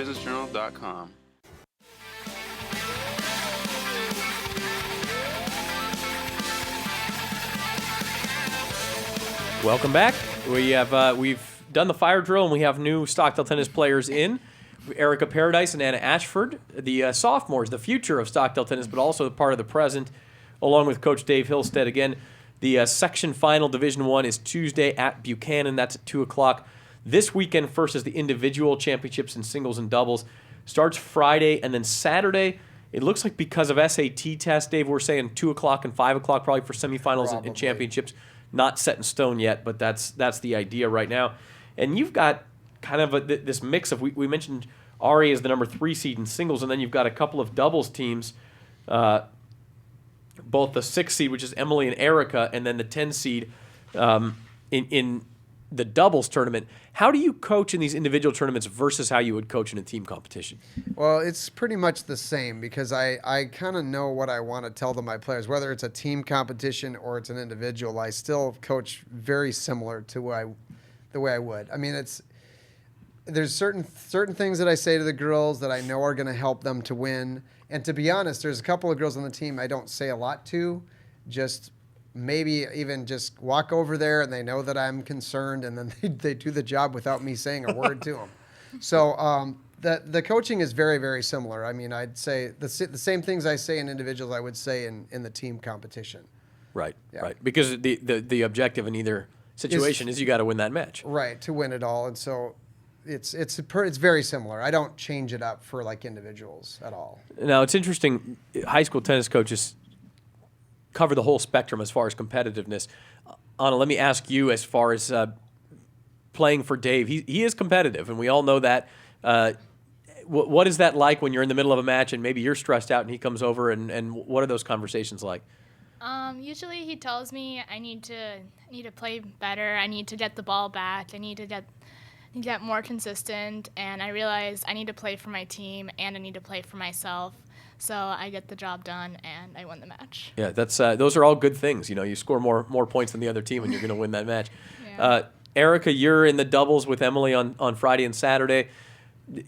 HartfordBusinessJournal.com. Welcome back. We've done the fire drill, and we have new Stockdale Tennis players in. Erica Paradise and Anna Ashford, the sophomores, the future of Stockdale Tennis, but also part of the present, along with Coach Dave HILLESTAD. Again, the section final, Division I, is Tuesday at Buchanan. That's at 2 o'clock. This weekend first is the individual championships in singles and doubles. Starts Friday, and then Saturday, it looks like because of SAT tests, Dave, we're saying 2 o'clock and 5 o'clock probably for semifinals and championships. Not set in stone yet, but that's the idea right now. And you've got kind of this mix of, we mentioned Ari is the number 3 seed in singles, and then you've got a couple of doubles teams, both the 6 seed, which is Emily and Erica, and then the 10 seed in the doubles tournament. How do you coach in these individual tournaments versus how you would coach in a team competition? Well, it's pretty much the same because I kind of know what I want to tell my players. Whether it's a team competition or it's an individual, I still coach very similar to the way I would. I mean, there's certain things that I say to the girls that I know are going to help them to win. And to be honest, there's a couple of girls on the team I don't say a lot to, just maybe even just walk over there and they know that I'm concerned, and then they do the job without me saying a word to them. So the coaching is very, very similar. I mean, I'd say the same things I say in individuals I would say in the team competition. Right, yeah. Right. Because the objective in either situation is you got to win that match. Right, to win it all. And so it's very similar. I don't change it up for like individuals at all. Now, it's interesting. High school tennis coaches cover the whole spectrum as far as competitiveness. Anna, let me ask you as far as playing for Dave. He is competitive, and we all know that. What is that like when you're in the middle of a match and maybe you're stressed out and he comes over, and what are those conversations like? Usually he tells me I need to play better. I need to get the ball back. I need to get more consistent, and I realize I need to play for my team and I need to play for myself. So I get the job done and I win the match. Yeah, that's those are all good things. You know, you score more points than the other team and you're going to win that match. Yeah. Erica, you're in the doubles with Emily on Friday and Saturday.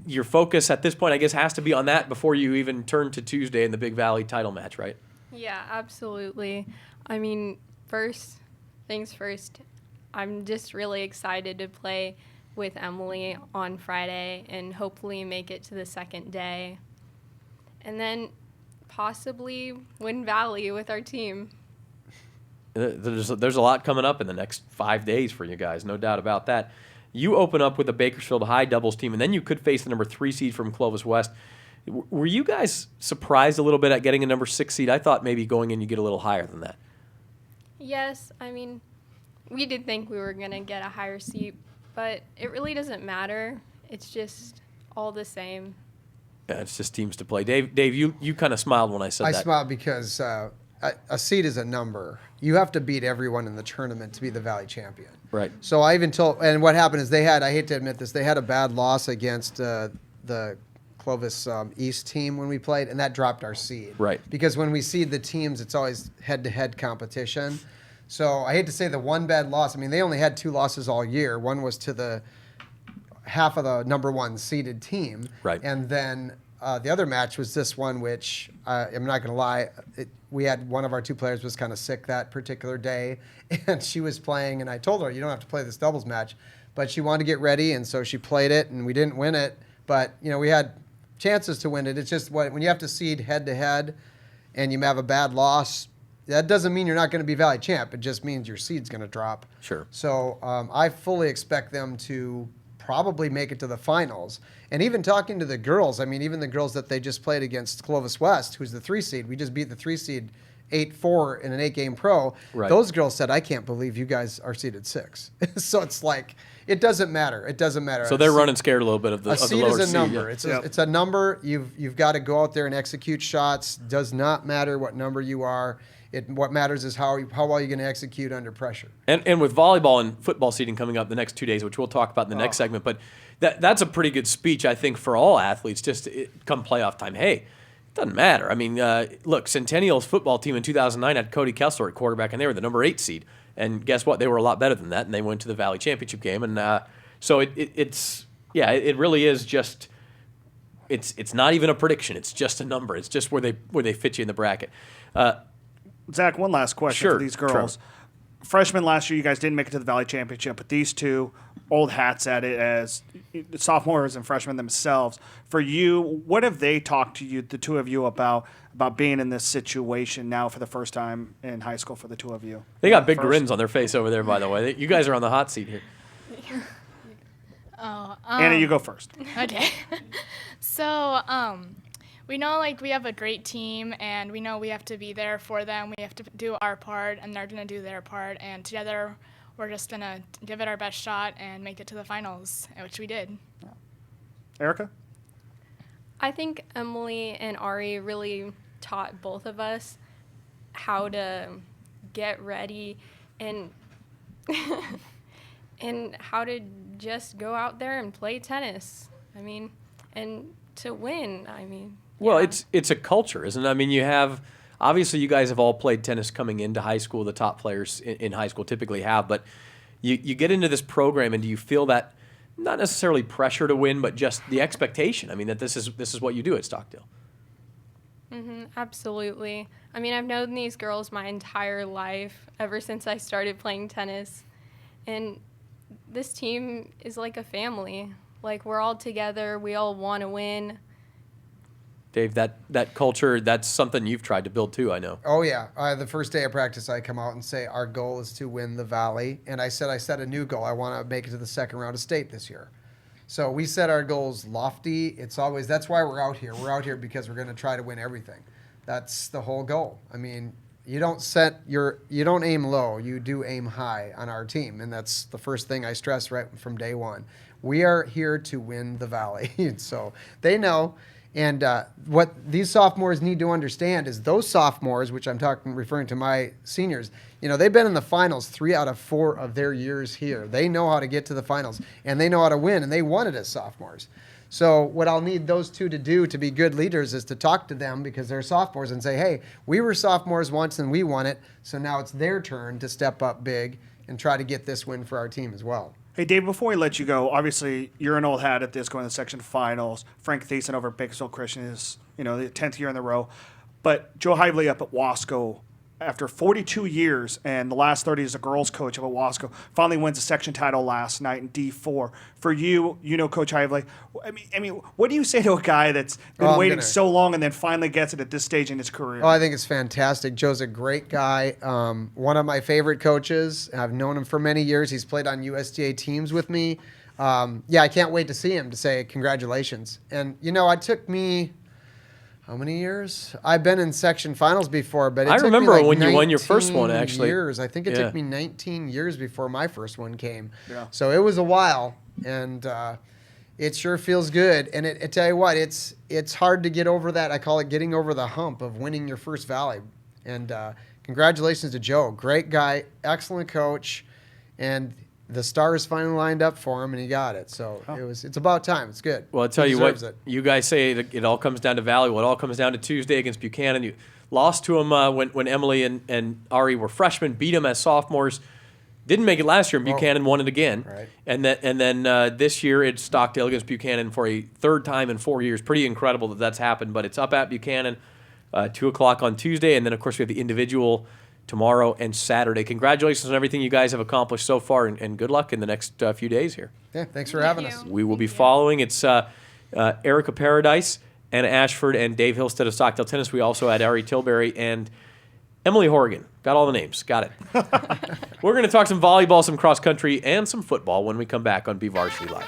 Your focus at this point, I guess, has to be on that before you even turn to Tuesday in the Big Valley title match, right? Yeah, absolutely. I mean, first things first, I'm just really excited to play with Emily on Friday and hopefully make it to the second day. And then possibly win Valley with our team. There's a lot coming up in the next 5 days for you guys, no doubt about that. You open up with the Bakersfield High doubles team, and then you could face the number 3 seed from Clovis West. Were you guys surprised a little bit at getting a number 6 seed? I thought maybe going in you get a little higher than that. Yes, I mean, we did think we were going to get a higher seed, but it really doesn't matter. It's just all the same. Yeah, it's just teams to play. Dave, you kind of smiled when I said that. I smiled because a seed is a number. You have to beat everyone in the tournament to be the Valley champion. Right. So I even told, and what happened is I hate to admit this, they had a bad loss against the Clovis East team when we played, and that dropped our seed. Right. Because when we seed the teams, it's always head-to-head competition. So I hate to say the one bad loss. I mean, they only had 2 losses all year. One was to the half of the number 1 seeded team. Right. And then the other match was this one, which I'm not going to lie, we had one of our 2 players was kind of sick that particular day, and she was playing, and I told her, you don't have to play this doubles match, but she wanted to get ready, and so she played it, and we didn't win it, but we had chances to win it. It's just when you have to seed head-to-head and you have a bad loss, that doesn't mean you're not going to be Valley champ. It just means your seed's going to drop. Sure. So I fully expect them to probably make it to the finals. And even talking to the girls, I mean, even the girls that they just played against Clovis West, who's the 3 seed, we just beat the 3 seed 8-4 in an 8-game pro. Right. Those girls said, I can't believe you guys are seeded 6. So it's like, it doesn't matter. It doesn't matter. So they're running scared a little bit of the lower seed. A seed is a number. Yeah. It's a number. You've got to go out there and execute shots. Does not matter what number you are. What matters is how well you're going to execute under pressure. And with volleyball and football seeding coming up the next 2 days, which we'll talk about in the next segment, but that's a pretty good speech, I think, for all athletes, just come playoff time. Hey, it doesn't matter. I mean, look, Centennial's football team in 2009 had Cody Kessler at quarterback, and they were the number 8 seed. And guess what? They were a lot better than that, and they went to the Valley Championship game. And so it really is just it's not even a prediction. It's just a number. It's just where they fit you in the bracket. Zach, one last question Sure, for these girls. Trevor. Freshmen last year, you guys didn't make it to the Valley Championship, but these two old hats at it as sophomores and freshmen themselves. For you, what have they talked to you, the two of you, about being in this situation now for the first time in high school for the two of you? They got big grins on their face over there, by the way. You guys are on the hot seat here. Anna, you go first. Okay. So, we know like we have a great team, and we know we have to be there for them. We have to do our part, and they're gonna do their part, and together we're just gonna give it our best shot and make it to the finals, which we did. Erica? I think Emily and Ari really taught both of us how to get ready and and how to just go out there and play tennis. I mean, and to win. I mean, Well, yeah. it's a culture, isn't it? I mean, you have obviously you guys have all played tennis coming into high school. The top players in high school typically have, but you get into this program, and do you feel that not necessarily pressure to win, but just the expectation? I mean, that this is what you do at Stockdale. Absolutely. I mean, I've known these girls my entire life, ever since I started playing tennis. And this team is like a family. Like, we're all together. We all want to win. Dave, that culture, that's something you've tried to build too, I know. Oh, yeah. The first day of practice, I come out and say, our goal is to win the Valley. And I set a new goal. I want to make it to the second round of state this year. So we set our goals lofty. That's why we're out here. We're out here because we're going to try to win everything. That's the whole goal. I mean, you don't aim low. You do aim high on our team. And that's the first thing I stress right from day one. We are here to win the Valley. So they know. And what these sophomores need to understand is those sophomores, which I'm referring to my seniors, they've been in the finals 3 out of 4 of their years here. They know how to get to the finals, and they know how to win, and they won it as sophomores. So what I'll need those two to do to be good leaders is to talk to them because they're sophomores and say, hey, we were sophomores once and we won it, so now it's their turn to step up big and try to get this win for our team as well. Hey, Dave, before we let you go, obviously you're an old hat at this, going to the section finals. Frank Thiessen over at Bakersfield Christian is, the 10th year in a row. But Joe Hively up at Wasco, after 42 years and the last 30 as a girls coach up at Wasco, finally wins a section title last night in D4. For you, Coach Hively, I mean, what do you say to a guy that's been waiting so long and then finally gets it at this stage in his career? Oh, I think it's fantastic. Joe's a great guy. One of my favorite coaches. I've known him for many years. He's played on USTA teams with me. I can't wait to see him to say congratulations. And, it took me, how many years? I've been in section finals before, but I took remember me when you won your first one, actually. Years. I think it Yeah. took me 19 years before my first one came. Yeah. So it was a while, and it sure feels good. And I tell you what, it's hard to get over that. I call it getting over the hump of winning your first Valley. And congratulations to Joe. Great guy, excellent coach, and the stars finally lined up for him, and he got it. So it's about time. It's good. Well, I'll tell He you what, deserves it. you guys say it all comes down to Valley. Well, it all comes down to Tuesday against Buchanan. You lost to them when Emily and Ari were freshmen, beat them as sophomores. Didn't make it last year, and Buchanan won it again. Right. And then this year it's Stockdale against Buchanan for a third time in 4 years. Pretty incredible that that's happened, but it's up at Buchanan, 2 o'clock on Tuesday, and then, of course, we have the individual tomorrow and Saturday. Congratulations on everything you guys have accomplished so far, and good luck in the next few days here. Yeah, thanks for having us. We will be following. It's Erica Paradise, Anna Ashford, and Dave Hillstead of Stockdale Tennis. We also had Ari Tilbury and Emily Horrigan. Got all the names. Got it. We're going to talk some volleyball, some cross country, and some football when we come back on BVarsity Live.